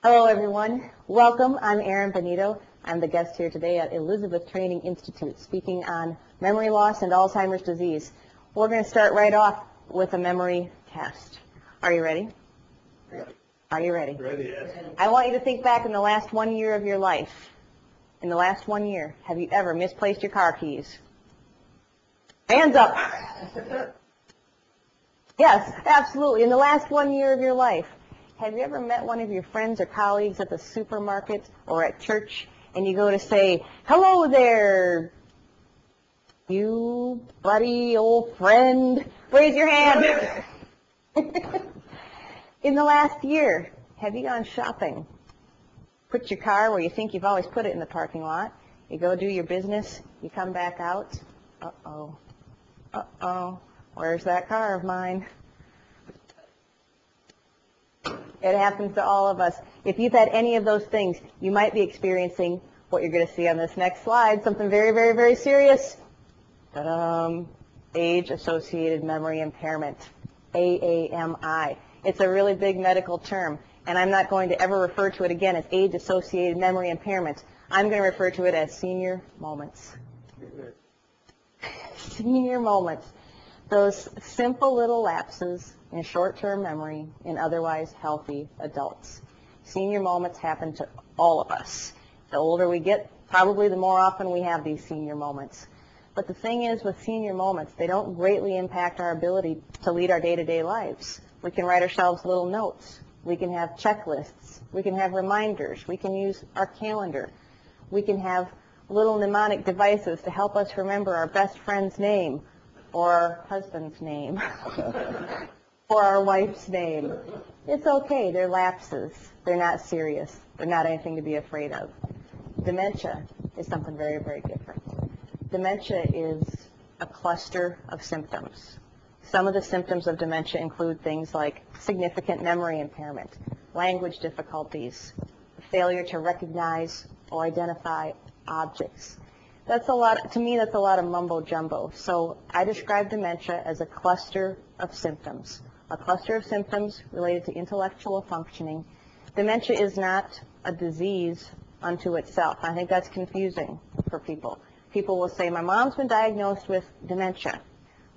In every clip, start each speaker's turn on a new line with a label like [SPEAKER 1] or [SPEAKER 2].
[SPEAKER 1] Hello, everyone. Welcome. I'm Erin Benito. I'm the guest here today at Elizabeth Training Institute, speaking on memory loss and Alzheimer's disease. We're going to start right off with a memory test. Are you ready?
[SPEAKER 2] Ready.
[SPEAKER 1] Are you ready?
[SPEAKER 2] Ready, yes.
[SPEAKER 1] I want you to think back in the last 1 year of your life. In the last 1 year, have you ever misplaced your car keys? Hands up. Yes, absolutely. In the last 1 year of your life, have you ever met one of your friends or colleagues at the supermarket or at church, and you go to say, "Hello there, you buddy, old friend"? Raise your hand. In the last year, have you gone shopping? Put your car where you think you've always put it in the parking lot. You go do your business. You come back out. Uh-oh. Uh-oh. Where's that car of mine? It happens to all of us. If you've had any of those things, you might be experiencing what you're going to see on this next slide, something very, very, very serious. Ta-da! Age-associated memory impairment, AAMI. It's a really big medical term, and I'm not going to ever refer to it again as age-associated memory impairment. I'm going to refer to it as senior moments. Senior moments. Those simple little lapses in short-term memory in otherwise healthy adults. Senior moments happen to all of us. The older we get, probably the more often we have these senior moments. But the thing is, with senior moments, they don't greatly impact our ability to lead our day-to-day lives. We can write ourselves little notes. We can have checklists. We can have reminders. We can use our calendar. We can have little mnemonic devices to help us remember our best friend's name, or our husband's name, or our wife's name. It's okay. They're lapses. They're not serious. They're not anything to be afraid of. Dementia is something very, very different. Dementia is a cluster of symptoms. Some of the symptoms of dementia include things like significant memory impairment, language difficulties, failure to recognize or identify objects. That's a lot, to me, that's a lot of mumbo jumbo. So I describe dementia as a cluster of symptoms. A cluster of symptoms related to intellectual functioning. Dementia is not a disease unto itself. I think that's confusing for people. People will say, "My mom's been diagnosed with dementia."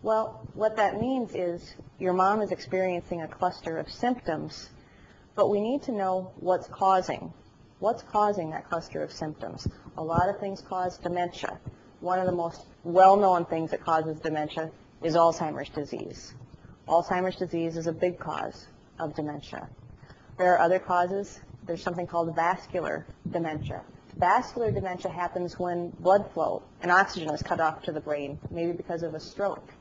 [SPEAKER 1] Well, what that means is your mom is experiencing a cluster of symptoms, but we need to know what's causing that cluster of symptoms. A lot of things cause dementia. One of the most well-known things that causes dementia is Alzheimer's disease. Alzheimer's disease is a big cause of dementia. There are other causes. There's something called vascular dementia. Vascular dementia happens when blood flow and oxygen is cut off to the brain, maybe because of a stroke.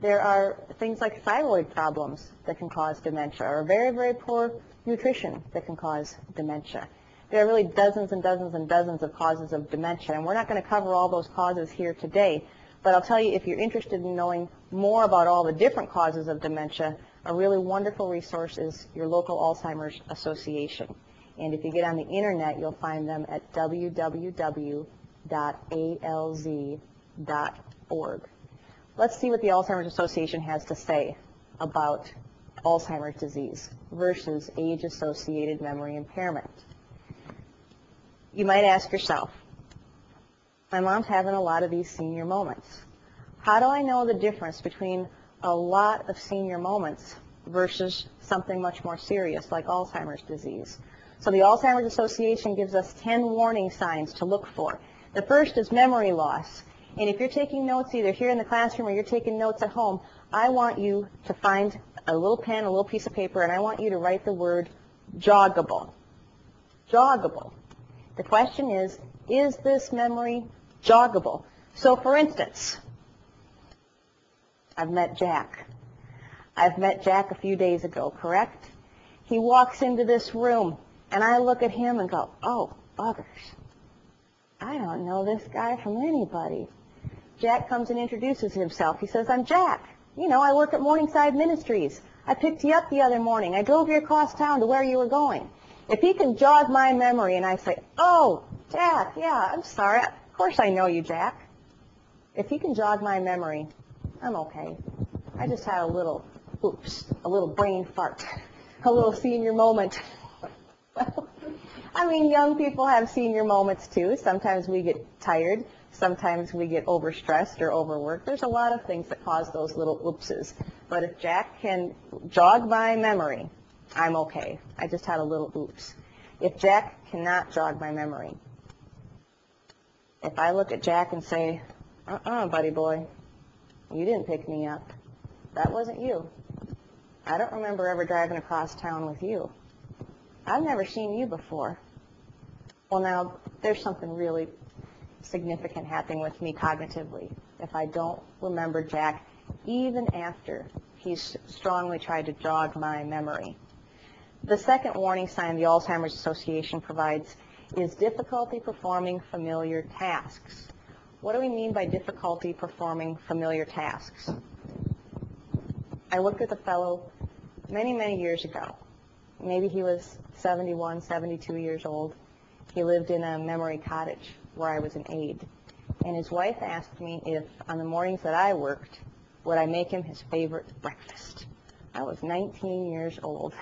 [SPEAKER 1] There are things like thyroid problems that can cause dementia, or very, very poor nutrition that can cause dementia. There are really dozens and dozens and dozens of causes of dementia, and we're not going to cover all those causes here today, but I'll tell you, if you're interested in knowing more about all the different causes of dementia, a really wonderful resource is your local Alzheimer's Association. And if you get on the internet, you'll find them at www.alz.org. Let's see what the Alzheimer's Association has to say about Alzheimer's disease versus age-associated memory impairment. You might ask yourself, my mom's having a lot of these senior moments. How do I know the difference between a lot of senior moments versus something much more serious like Alzheimer's disease? So the Alzheimer's Association gives us 10 warning signs to look for. The first is memory loss. And if you're taking notes either here in the classroom or you're taking notes at home, I want you to find a little pen, a little piece of paper, and I want you to write the word joggable. Joggable. The question is this memory joggable? So for instance, I've met Jack. I've met Jack a few days ago, correct? He walks into this room, and I look at him and go, "Oh, buggers. I don't know this guy from anybody." Jack comes and introduces himself. He says, "I'm Jack. You know, I work at Morningside Ministries. I picked you up the other morning. I drove you across town to where you were going." If he can jog my memory and I say, "Oh, Jack, yeah, I'm sorry. Of course I know you, Jack." If he can jog my memory, I'm okay. I just had a little, oops, a little brain fart, a little senior moment. I mean, young people have senior moments too. Sometimes we get tired. Sometimes we get overstressed or overworked. There's a lot of things that cause those little oopses. But if Jack can jog my memory, I'm okay. I just had a little oops. If Jack cannot jog my memory, if I look at Jack and say, buddy boy, you didn't pick me up. That wasn't you. I don't remember ever driving across town with you. I've never seen you before. Well, now, there's something really significant happening with me cognitively if I don't remember Jack even after he's strongly tried to jog my memory. The second warning sign the Alzheimer's Association provides is difficulty performing familiar tasks. What do we mean by difficulty performing familiar tasks? I worked with a fellow many, many years ago. Maybe he was 71, 72 years old. He lived in a memory cottage where I was an aide. And his wife asked me if, on the mornings that I worked, would I make him his favorite breakfast. I was 19 years old.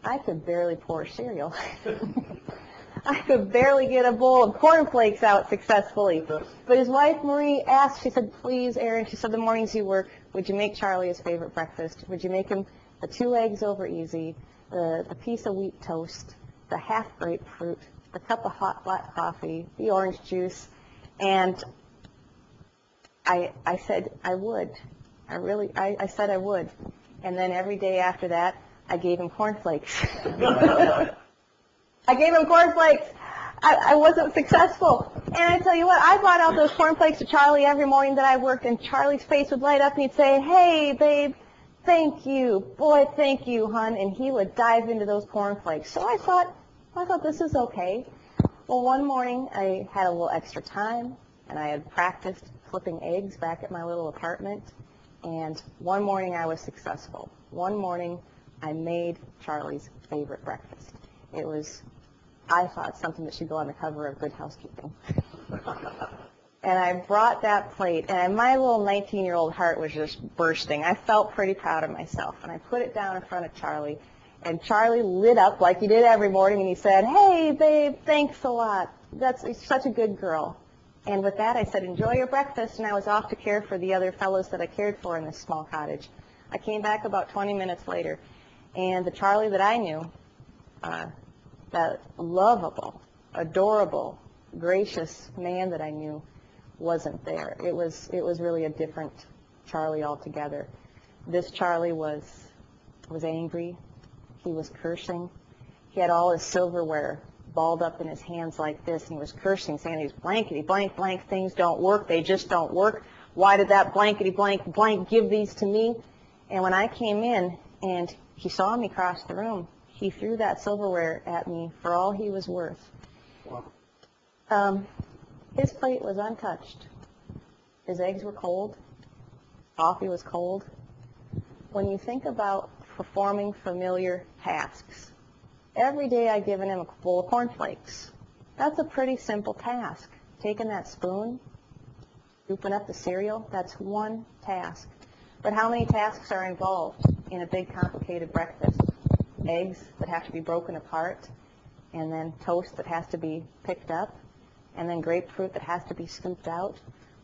[SPEAKER 1] I could barely pour cereal. I could barely get a bowl of cornflakes out successfully. But his wife, Marie, asked, she said, please, Aaron, she said, the mornings you work, would you make Charlie his favorite breakfast? Would you make him the 2 eggs over easy, the piece of wheat toast, the half grapefruit, the cup of hot black coffee, the orange juice? And I said I would. I said I would. And then every day after that, I gave him cornflakes. I gave him cornflakes. I wasn't successful. And I tell you what, I brought out those cornflakes to Charlie every morning that I worked, and Charlie's face would light up, and he'd say, hey, babe, thank you. Boy, thank you, hon. And he would dive into those cornflakes. So I thought this is okay. Well, one morning I had a little extra time, and I had practiced flipping eggs back at my little apartment. And one morning I was successful. One morning I made Charlie's favorite breakfast. It was, I thought, something that should go on the cover of Good Housekeeping. And I brought that plate, and my little 19-year-old heart was just bursting. I felt pretty proud of myself. And I put it down in front of Charlie, and Charlie lit up like he did every morning, and he said, hey, babe, thanks a lot. You're such a good girl. And with that, I said, enjoy your breakfast, and I was off to care for the other fellows that I cared for in this small cottage. I came back about 20 minutes later, and the Charlie that I knew, that lovable, adorable, gracious man that I knew, wasn't there. It was really a different Charlie altogether. This Charlie was angry. He was cursing. He had all his silverware balled up in his hands like this, and he was cursing, saying these blankety blank blank things don't work. They just don't work. Why did that blankety blank blank give these to me? And when I came in and he saw me cross the room, he threw that silverware at me for all he was worth. Wow. His plate was untouched. His eggs were cold. Coffee was cold. When you think about performing familiar tasks, every day I've given him a bowl of cornflakes. That's a pretty simple task. Taking that spoon, scooping up the cereal, that's one task. But how many tasks are involved in a big, complicated breakfast? Eggs that have to be broken apart, and then toast that has to be picked up, and then grapefruit that has to be scooped out.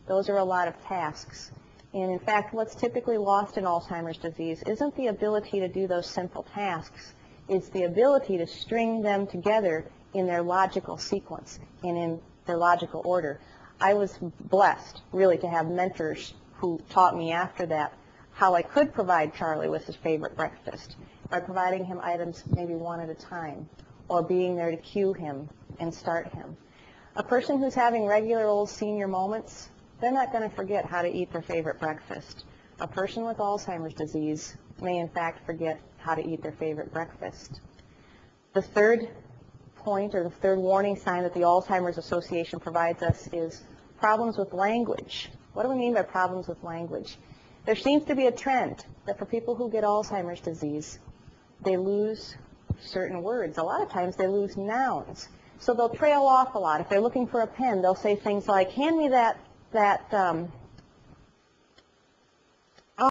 [SPEAKER 1] Those are a lot of tasks. And in fact, what's typically lost in Alzheimer's disease isn't the ability to do those simple tasks. It's the ability to string them together in their logical sequence and in their logical order. I was blessed, really, to have mentors who taught me after that how I could provide Charlie with his favorite breakfast by providing him items maybe one at a time, or being there to cue him and start him. A person who's having regular old senior moments, they're not going to forget how to eat their favorite breakfast. A person with Alzheimer's disease may in fact forget how to eat their favorite breakfast. The third point, or the third warning sign that the Alzheimer's Association provides us is problems with language. What do we mean by problems with language? There seems to be a trend that for people who get Alzheimer's disease, they lose certain words. A lot of times they lose nouns. So they'll trail off a lot. If they're looking for a pen, they'll say things like, hand me that